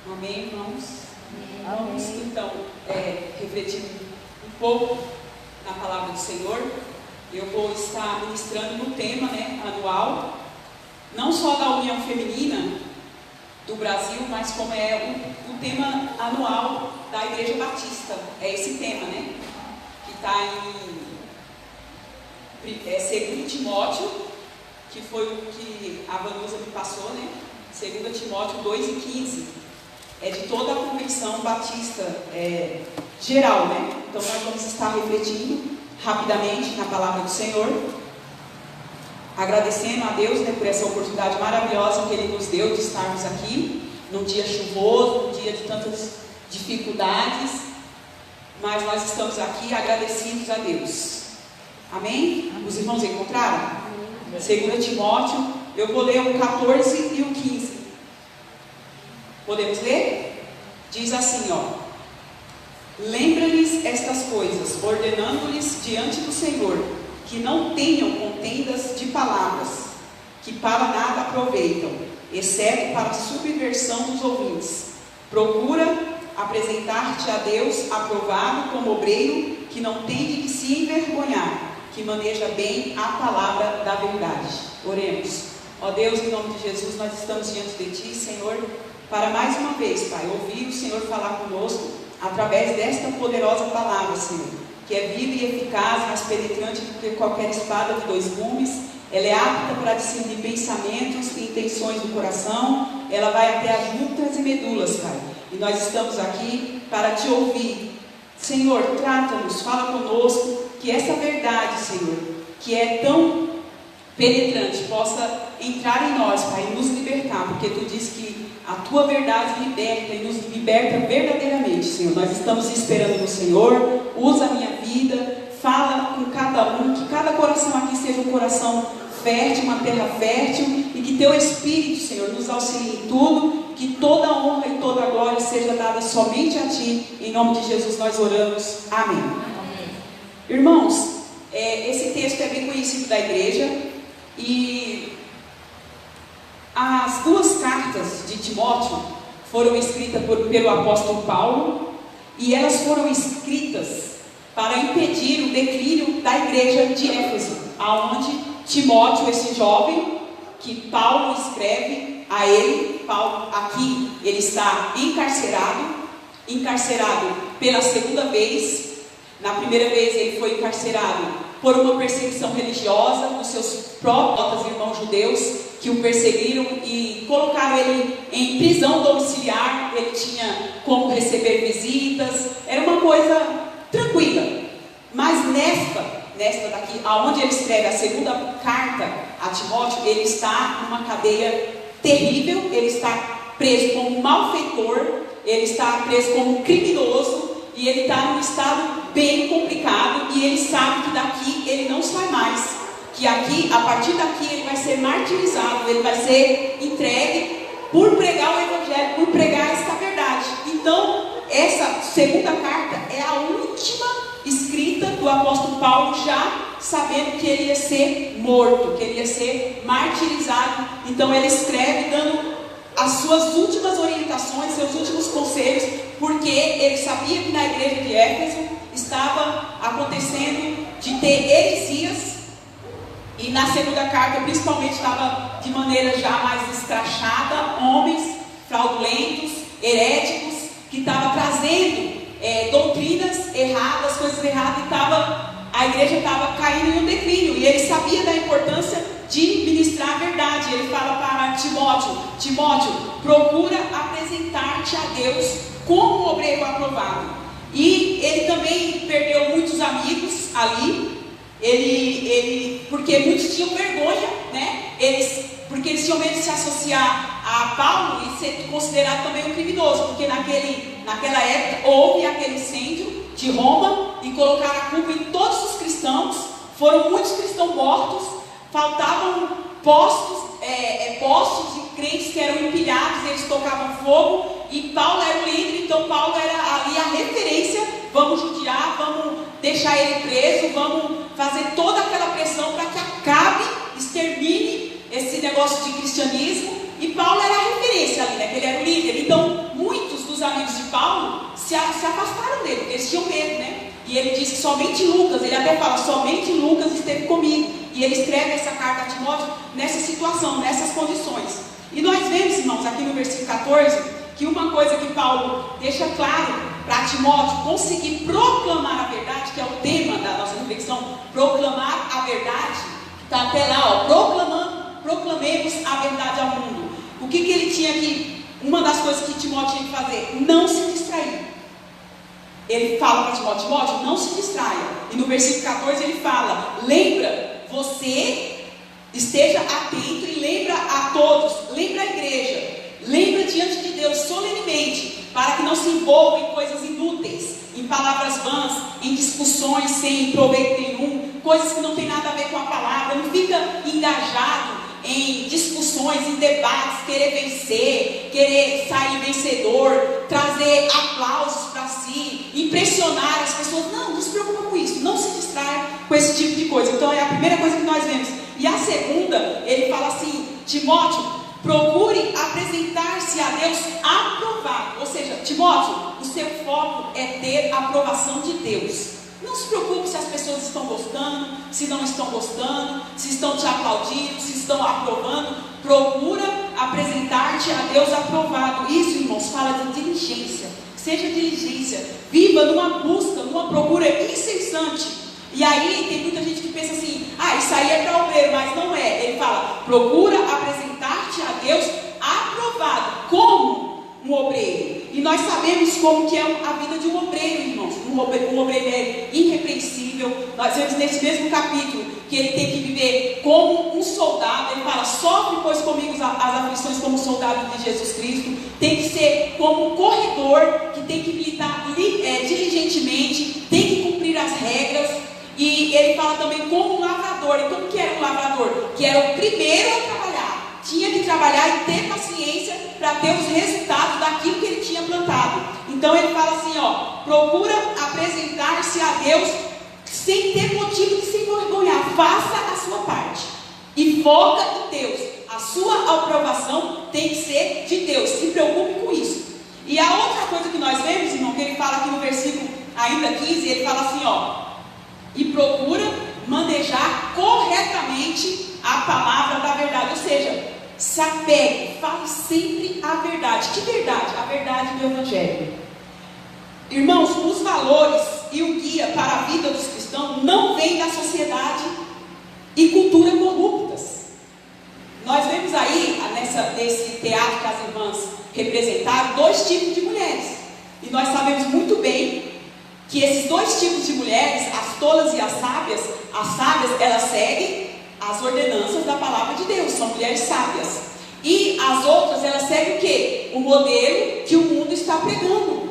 Amém, irmãos? Vamos então refletir um pouco na palavra do Senhor. Eu vou estar ministrando no tema anual, não só da União Feminina do Brasil, mas como é o tema anual da Igreja Batista. É esse tema, que está em 2 Timóteo, que foi o que a Vanusa me passou, 2 Timóteo 2:15. É de toda a convenção batista geral, Então nós vamos estar refletindo rapidamente na palavra do Senhor, agradecendo a Deus por essa oportunidade maravilhosa que Ele nos deu de estarmos aqui num dia chuvoso, num dia de tantas dificuldades, mas nós estamos aqui agradecidos a Deus. Amém? Os irmãos encontraram? 2 Timóteo, eu vou ler o 14 e o 15. Podemos ler? Diz assim, lembra-lhes estas coisas, ordenando-lhes diante do Senhor, que não tenham contendas de palavras, que para nada aproveitam, exceto para a subversão dos ouvintes. Procura apresentar-te a Deus aprovado como obreiro, que não tem de que se envergonhar, que maneja bem a palavra da verdade. Oremos. Ó Deus, em nome de Jesus, nós estamos diante de Ti, Senhor, para mais uma vez, Pai, ouvir o Senhor falar conosco através desta poderosa palavra, Senhor, que é viva e eficaz, mais penetrante do que qualquer espada de 2 gumes. Ela é apta para discernir pensamentos e intenções do coração. Ela vai até as juntas e medulas, Pai. E nós estamos aqui para Te ouvir. Senhor, trata-nos, fala conosco, que essa verdade, Senhor, que é tão penetrante, possa entrar em nós, Pai, e nos libertar, porque Tu diz que a Tua verdade liberta e nos liberta verdadeiramente, Senhor. Nós estamos esperando no Senhor. Usa a minha vida, fala com cada um, que cada coração aqui seja um coração fértil, uma terra fértil, e que Teu Espírito, Senhor, nos auxilie em tudo, que toda a honra e toda a glória seja dada somente a Ti. Em nome de Jesus nós oramos. Amém. Amém. Irmãos, esse texto é bem conhecido da igreja, e as 2 cartas de Timóteo foram escritas pelo apóstolo Paulo, e elas foram escritas para impedir o declínio da igreja de Éfeso, aonde Timóteo, esse jovem que Paulo escreve a ele, Paulo aqui, ele está encarcerado pela 2ª vez. Na primeira vez ele foi encarcerado por uma perseguição religiosa dos seus próprios irmãos judeus, que o perseguiram e colocaram ele em prisão domiciliar. Ele tinha como receber visitas, era uma coisa tranquila. Mas nesta daqui, aonde ele escreve a 2ª carta a Timóteo, ele está numa cadeia terrível, ele está preso como malfeitor, ele está preso como criminoso, e ele está num estado bem complicado, e ele sabe que daqui ele não sai mais, que aqui, a partir daqui, ele vai ser martirizado, ele vai ser entregue por pregar o Evangelho, por pregar esta verdade. Então, essa 2ª carta é a última escrita do apóstolo Paulo, já sabendo que ele ia ser morto, que ele ia ser martirizado. Então ele escreve dando as suas últimas orientações, seus últimos conselhos, porque ele sabia que na igreja de Éfeso estava acontecendo de ter heresias, e na 2ª carta principalmente estava de maneira já mais escrachada, homens fraudulentos, heréticos, que estavam trazendo doutrinas erradas, coisas erradas, e a igreja estava caindo em um declínio, e ele sabia da importância de ministrar a verdade. Ele fala para Timóteo, procura apresentar-te a Deus como um obreiro aprovado. E ele também perdeu muitos amigos ali, porque muitos tinham vergonha, porque eles tinham medo de se associar a Paulo e ser considerado também um criminoso, porque naquela época houve aquele incêndio de Roma e colocaram a culpa em todos os cristãos. Foram muitos cristãos mortos, faltavam postos de crentes que eram empilhados, eles tocavam fogo, e Paulo era o líder. Então Paulo era ali a referência. Vamos judiar, vamos deixar ele preso, vamos fazer toda aquela pressão para que acabe, extermine esse negócio de cristianismo. E Paulo era a referência ali, né? Que ele era o líder. Então, muitos dos amigos de Paulo se afastaram dele, porque eles tinham medo, né? E ele diz que somente Lucas, ele até fala, somente Lucas esteve comigo. E ele escreve essa carta a Timóteo nessa situação, nessas condições. E nós vemos, irmãos, aqui no versículo 14, que uma coisa que Paulo deixa claro para Timóteo conseguir proclamar a verdade, que é o tema da nossa reflexão, proclamar a verdade, está até lá, ó, proclamemos a verdade ao mundo. O que ele tinha aqui? Uma das coisas que Timóteo tinha que fazer, não se distrair. Ele fala para Timóteo, Timóteo, não se distraia. E no versículo 14 ele fala, lembra, você esteja atento e lembra a todos, lembra a igreja, lembra diante de Deus solenemente, para que não se envolva em coisas inúteis, em palavras vãs, em discussões sem proveito nenhum, coisas que não tem nada a ver com a palavra. Não fica engajado em discussões, em debates, querer vencer, querer sair vencedor, trazer aplausos para si, impressionar as pessoas. Não se preocupa com isso, não se distraia com esse tipo de coisa. Então é a primeira coisa que nós vemos. E a segunda, ele fala assim, Timóteo, procure apresentar-se a Deus aprovado. Ou seja, Timóteo, o seu foco é ter a aprovação de Deus. Não se preocupe se as pessoas estão gostando, se não estão gostando, se estão te aplaudindo, se estão aprovando. Procura apresentar-te a Deus aprovado. Isso, irmãos, fala de diligência. Seja diligência. Viva numa busca, numa procura incessante. E aí tem muita gente que pensa assim, isso aí é para obreiro, mas não é. Ele fala, procura apresentar-te a Deus aprovado, como um obreiro. E nós sabemos como que é a vida de um obreiro, irmãos. Um obreiro é irrepreensível. Nós vemos nesse mesmo capítulo que ele tem que viver como um soldado. Ele fala, sofre pois comigo as aflições como soldado de Jesus Cristo. Tem que ser como um corredor, que tem que militar diligentemente, tem que cumprir as regras. E ele fala também como um lavrador. E como que era um lavrador? Que era o primeiro a trabalhar. Tinha que trabalhar e ter paciência para ter os resultados daquilo que ele tinha plantado. Então ele fala assim, procura apresentar-se a Deus sem ter motivo de se envergonhar. Faça a sua parte e foca em Deus. A sua aprovação tem que ser de Deus. Se preocupe com isso. E a outra coisa que nós vemos, irmão, que ele fala aqui no versículo ainda 15, ele fala assim, e procura manejar corretamente a palavra da verdade. Ou seja, se apegue, fale sempre a verdade. Que verdade? A verdade do Evangelho. Irmãos, os valores e o guia para a vida dos cristãos não vem da sociedade e cultura corruptas. Nós vemos aí, nesse teatro que as irmãs representaram, dois tipos de mulheres. E nós sabemos muito bem que esses dois tipos de mulheres, as tolas e as sábias, elas seguem as ordenanças da palavra de Deus, são mulheres sábias. E as outras, elas seguem o quê? O modelo que o mundo está pregando.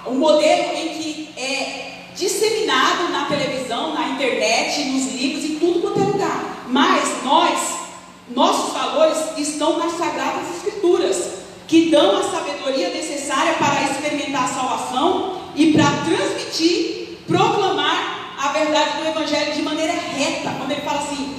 O modelo em que é disseminado na televisão, na internet, nos livros, em tudo quanto é lugar. Mas nossos valores estão nas Sagradas Escrituras, que dão a sabedoria necessária para experimentar a salvação e para transmitir, proclamar a verdade do Evangelho de maneira reta. Quando ele fala assim,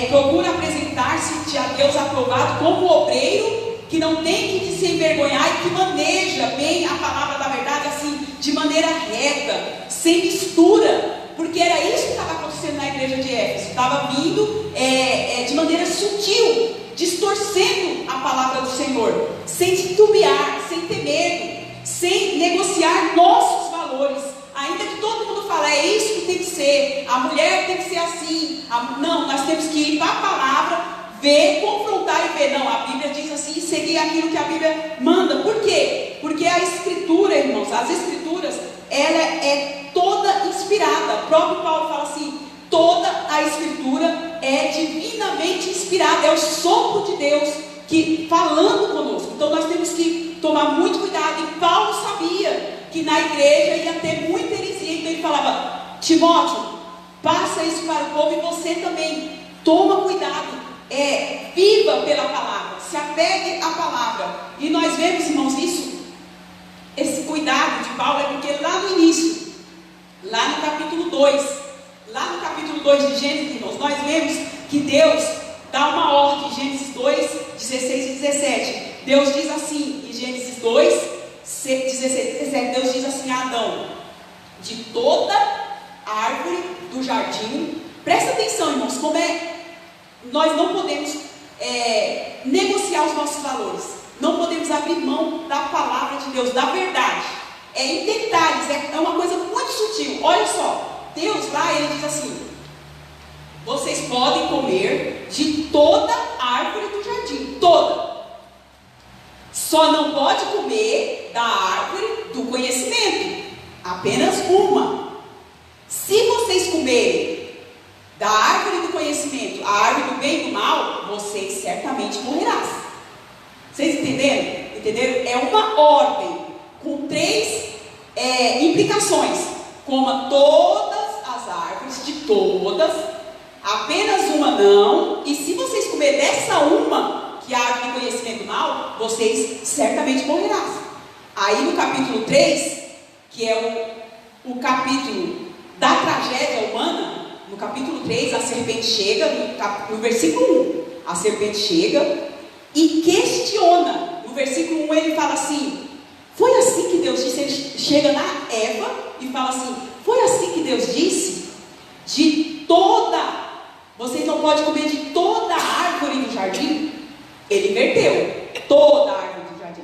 procura apresentar-se a Deus aprovado como obreiro que não tem que se envergonhar e que maneja bem a palavra da verdade assim, de maneira reta, sem mistura, porque era isso que estava acontecendo na igreja de Éfeso. Estava vindo de maneira sutil, distorcendo a palavra do Senhor, sem titubear, sem ter medo, sem negociar nossos valores. Ainda que todo mundo fale, é isso que tem que ser, a mulher tem que ser assim. Não, nós temos que ir para a palavra, ver, confrontar e ver. Não, a Bíblia diz assim, seguir aquilo que a Bíblia manda. Por quê? Porque a Escritura, irmãos, as Escrituras, ela é toda inspirada. O próprio Paulo fala assim, toda a Escritura é divinamente inspirada, é o sopro de Deus que falando conosco. Então nós temos que tomar muito cuidado. E Paulo sabia que na igreja ia ter muita heresia, então ele falava, Timóteo, passa isso para o povo e você também, toma cuidado, viva pela palavra, se apegue à palavra. E nós vemos, irmãos, esse cuidado de Paulo, porque lá no início, lá no capítulo 2 de Gênesis, irmãos, nós vemos que Deus dá uma ordem, Gênesis 2, 16 e 17, Deus diz assim, em Gênesis 2, 16 e 17, Deus diz assim a Adão: de toda árvore do jardim, presta atenção, irmãos, como nós não podemos negociar os nossos valores, não podemos abrir mão da palavra de Deus, da verdade, em detalhes, é uma coisa muito sutil. Olha só, Deus lá, ele diz assim: vocês podem comer de toda árvore do jardim, toda, só não pode comer da árvore do conhecimento, apenas uma. Se vocês comerem da árvore do conhecimento, a árvore do bem e do mal, vocês certamente morrerão. Vocês entenderam? Entenderam? É uma ordem com 3 implicações: coma todas as árvores, de todas, apenas uma não, e se vocês comer dessa uma, que é a árvore do conhecimento do mal, vocês certamente morrerão. Aí no capítulo 3, que é o capítulo da tragédia humana, no capítulo 3, a serpente chega, no versículo 1, a serpente chega e questiona. No versículo 1 ele fala assim: foi assim que Deus disse? Ele chega na Eva e fala assim: foi assim que Deus disse? Vocês não podem comer de toda a árvore do jardim? Ele inverteu, toda a árvore do jardim.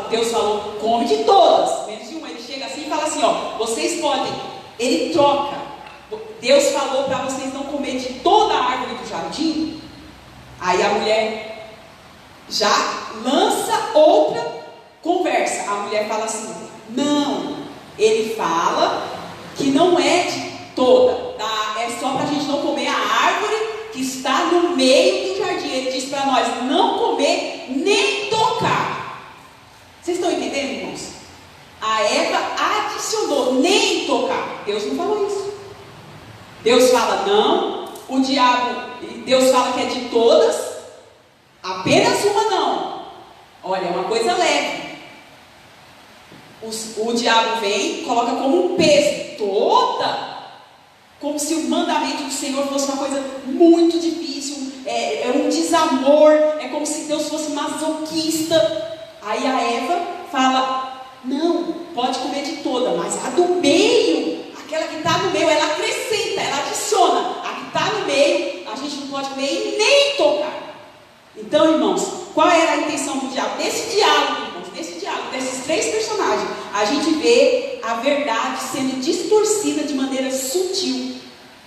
Deus falou, come de todas, menos de uma. Ele chega assim e fala assim, vocês podem. Ele troca. Deus falou para vocês não comer de toda a árvore do jardim. Aí a mulher já lança outra conversa. A mulher fala assim: não, ele fala que não é de toda, é só para a gente não comer a árvore que está no meio do jardim. Ele diz para nós não comer nem tocar. Vocês estão entendendo, irmãos? A Eva adicionou nem tocar. Deus não falou isso. Deus fala não, Deus fala que é de todas, apenas uma não. Olha, é uma coisa leve. O diabo vem, coloca como um peso, toda, como se o mandamento do Senhor fosse uma coisa muito difícil, é um desamor, é como se Deus fosse masoquista. Aí a Eva fala, não, pode comer de toda, mas a do meio, aquela que está no meio, ela acrescenta, ela adiciona. A que está no meio, a gente não pode comer e nem tocar. Então, irmãos, qual era a intenção do diabo? Nesse diálogo, irmãos, desses 3 personagens, a gente vê a verdade sendo distorcida de maneira sutil.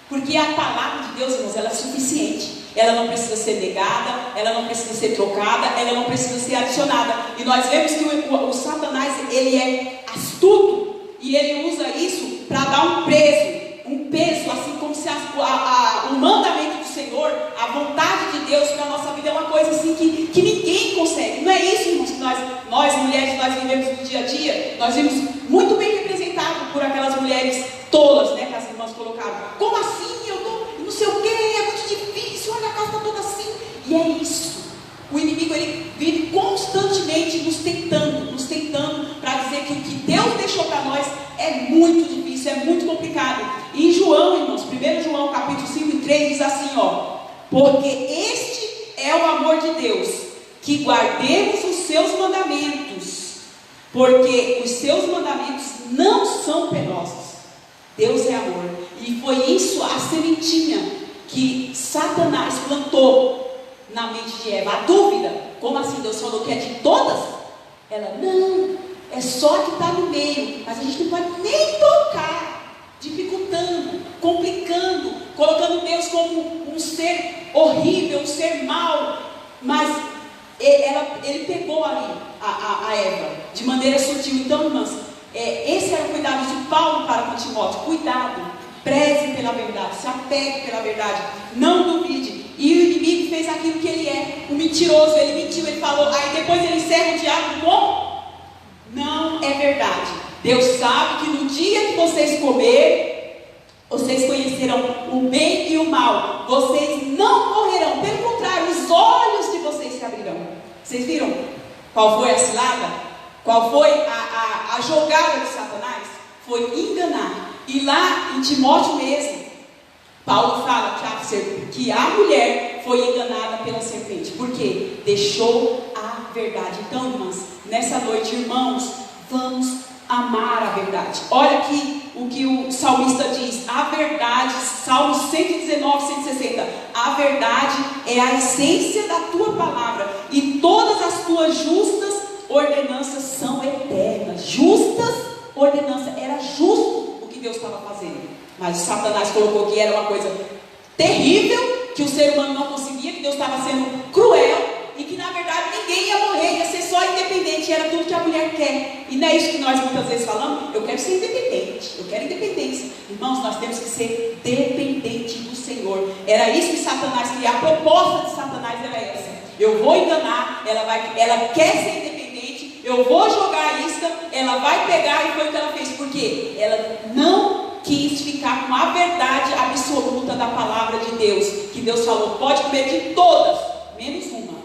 Porque a palavra de Deus, irmãos, ela é suficiente. Ela não precisa ser negada, ela não precisa ser trocada, ela não precisa ser adicionada. E nós vemos que o Satanás, ele é astuto, e ele usa isso para dar um peso, assim como se o mandamento do Senhor, a vontade de Deus para a nossa vida é uma coisa assim que ninguém consegue. Não é isso, irmãos, que nós mulheres, nós vivemos no dia a dia. Nós vimos muito bem representado por aquelas mulheres tolas, né, que as irmãs colocaram. Como assim? Eu não sei o que, é muito difícil, olha, a casa está toda assim. E é isso. O inimigo, ele vive constantemente nos tentando para dizer que o que Deus deixou para nós é muito difícil, é muito complicado. E em João, irmãos, 1 João capítulo 5 e 3 diz assim, porque este é o amor de Deus, que guardemos os seus mandamentos, porque os seus mandamentos não são penosos. Deus é amor. E foi isso, a sementinha que Satanás plantou na mente de Eva. A dúvida, como assim Deus falou que é de todas? Ela, não, é só que está no meio, mas a gente não pode nem tocar, dificultando, complicando, colocando Deus como um ser horrível, um ser mau. Mas ele pegou ali a Eva de maneira sutil. Então, irmãs, esse era o cuidado de Paulo para com Timóteo. Cuidado, preze pela verdade, se apegue pela verdade, não duvide. E o inimigo fez aquilo que ele é, um mentiroso. Ele mentiu, ele falou, aí depois ele encerra o diálogo com: não é verdade. Deus sabe que no dia que vocês comerem, vocês conhecerão o bem e o mal, vocês não morrerão, pelo contrário, os olhos de vocês se abrirão. Vocês viram qual foi a cilada? Qual foi a jogada de Satanás? Foi enganar. E lá em Timóteo mesmo, Paulo fala que a mulher mulher foi enganada pela serpente. Por quê? Deixou a verdade. Então, irmãs, nessa noite, irmãos, vamos amar a verdade. Olha aqui o que o salmista diz. A verdade, Salmos 119, 160. A verdade é a essência da tua palavra, e todas as tuas justas ordenanças são eternas. Justas ordenanças. Era justo o que Deus estava fazendo, mas o Satanás colocou que era uma coisa terrível, que o ser humano não conseguia, que Deus estava sendo cruel, e que na verdade ninguém ia morrer, ia ser só independente, era tudo que a mulher quer. E não é isso que nós muitas vezes falamos? Eu quero ser independente, eu quero independência. Irmãos, nós temos que ser dependente do Senhor. Era isso que Satanás queria. A proposta de Satanás era essa: eu vou enganar, ela quer ser independente, eu vou jogar a isca, ela vai pegar. E foi o que ela fez, porque ela não quis ficar com a verdade absoluta da palavra de Deus, que Deus falou: pode comer de todas, menos uma.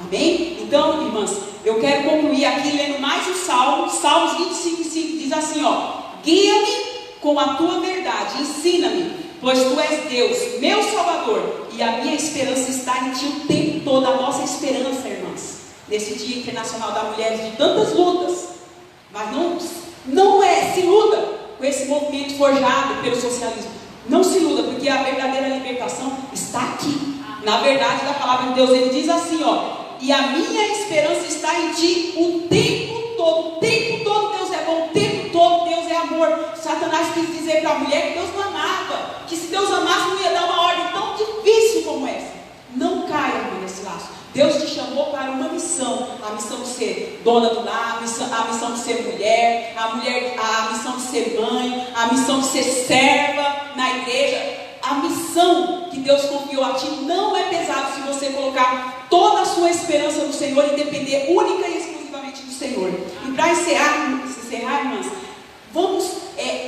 Amém? Então, irmãs, eu quero concluir aqui lendo mais o Salmo. Salmos 25, 5 diz assim, ó: guia-me com a tua verdade, ensina-me, pois tu és Deus, meu Salvador, e a minha esperança está em ti o tempo todo. A nossa esperança, irmãs, nesse Dia Internacional das Mulheres, de tantas lutas, mas não se iluda com esse movimento forjado pelo socialismo. Não se iluda, porque a verdadeira libertação está aqui. Na verdade da palavra de Deus, ele diz assim, ó: e a minha esperança está em ti o tempo todo. O tempo todo Deus é bom, o tempo todo Deus é amor. Satanás quis dizer para a mulher que Deus não amava, que se Deus amasse não ia dar uma ordem tão difícil como essa. Não caia, irmã, nesse laço. Deus te chamou para uma missão: a missão de ser dona do lar, a missão de ser mulher, a missão de ser mãe, a missão de ser serva na igreja. A missão que Deus confiou a ti não é pesado se você colocar toda a sua esperança no Senhor e depender única e exclusivamente do Senhor. E para encerrar, irmãs, vamos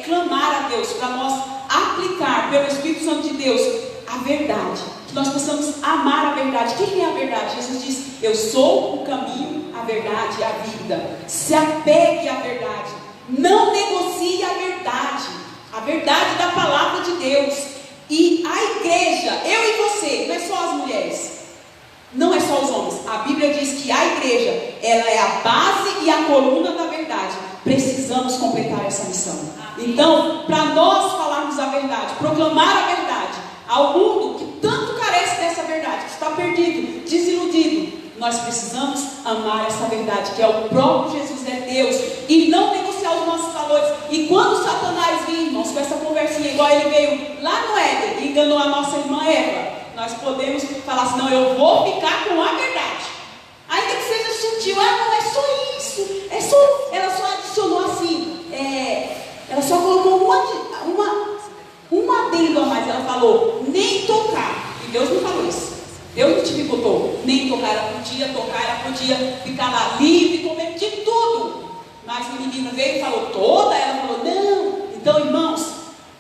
clamar a Deus para nós aplicar pelo Espírito Santo de Deus a verdade, que nós possamos amar a verdade. Quem é a verdade? Jesus diz: eu sou o caminho, a verdade e a vida. Se apegue à verdade, não negocie a verdade da palavra de Deus. E a igreja, eu e você, não é só as mulheres, não é só os homens. A Bíblia diz que a igreja, ela é a base e a coluna da verdade. Precisamos completar essa missão. Então, para nós falarmos a verdade, proclamar a verdade ao mundo que tanto carece dessa verdade, que está perdido, desiludido, nós precisamos amar essa verdade, que é o próprio Jesus, é Deus, e não negociar os nossos valores. E quando Satanás vir, irmãos, com essa conversinha, igual ele veio lá no Éden e enganou a nossa irmã Eva, nós podemos falar assim: não, eu vou ficar com a verdade, ainda que seja sutil. Não é só isso, ela só adicionou assim, ela só colocou um adendo a mais. Ela falou: nem tocar. E Deus não falou isso. Deus não te botou nem tocar. Ela podia tocar, ela podia ficar lá livre, comendo de tudo. Mas o menino veio e falou toda. Ela falou: não. Então, irmãos,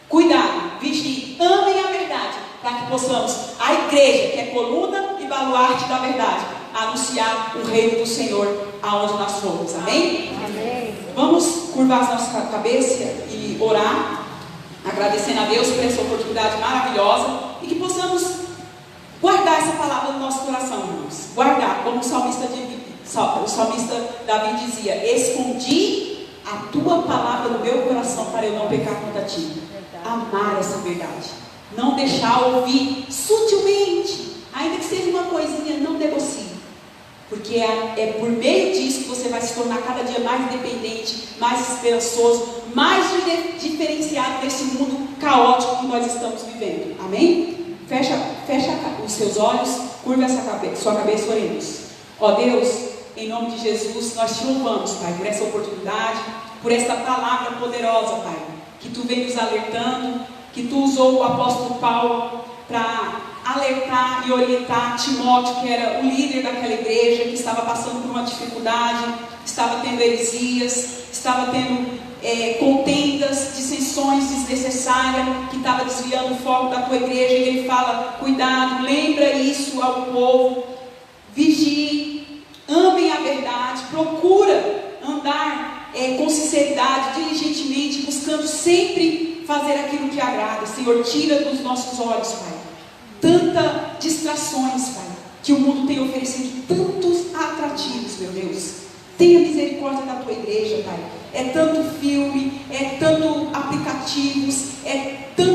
cuidado, vigiem, amem a verdade, para que possamos, a igreja, que é coluna e baluarte da verdade, anunciar o reino do Senhor aonde nós formos. Amém? Amém. Vamos curvar as nossas cabeças e orar, agradecendo a Deus por essa oportunidade maravilhosa, e que possamos guardar essa palavra no nosso coração, irmãos. Guardar, como o salmista Davi dizia: escondi a tua palavra no meu coração para eu não pecar contra ti. Amar essa verdade, não deixar ouvir sutilmente, ainda que seja uma coisinha, não negocie, porque é por meio disso que você vai se tornar cada dia mais independente, mais esperançoso, mais diferenciado desse mundo caótico que nós estamos vivendo. Amém? Fecha os seus olhos, curva sua cabeça, oremos. Ó Deus, em nome de Jesus, nós te louvamos, Pai, por essa oportunidade, por esta palavra poderosa, Pai, que tu vem nos alertando, que tu usou o apóstolo Paulo para alertar e orientar Timóteo, que era o líder daquela igreja, que estava passando por uma dificuldade, estava tendo heresias, estava tendo contendas, dissensões desnecessárias, que estava desviando o foco da tua igreja. E ele fala: cuidado, lembra isso ao povo, vigie, amem a verdade, procura andar com sinceridade, diligentemente, buscando sempre fazer aquilo que agrada. Senhor, tira dos nossos olhos, Pai, tantas distrações, Pai, que o mundo tem oferecido tantos atrativos, meu Deus. Tenha misericórdia da tua igreja, Pai. É tanto filme, é tanto aplicativos, é tanto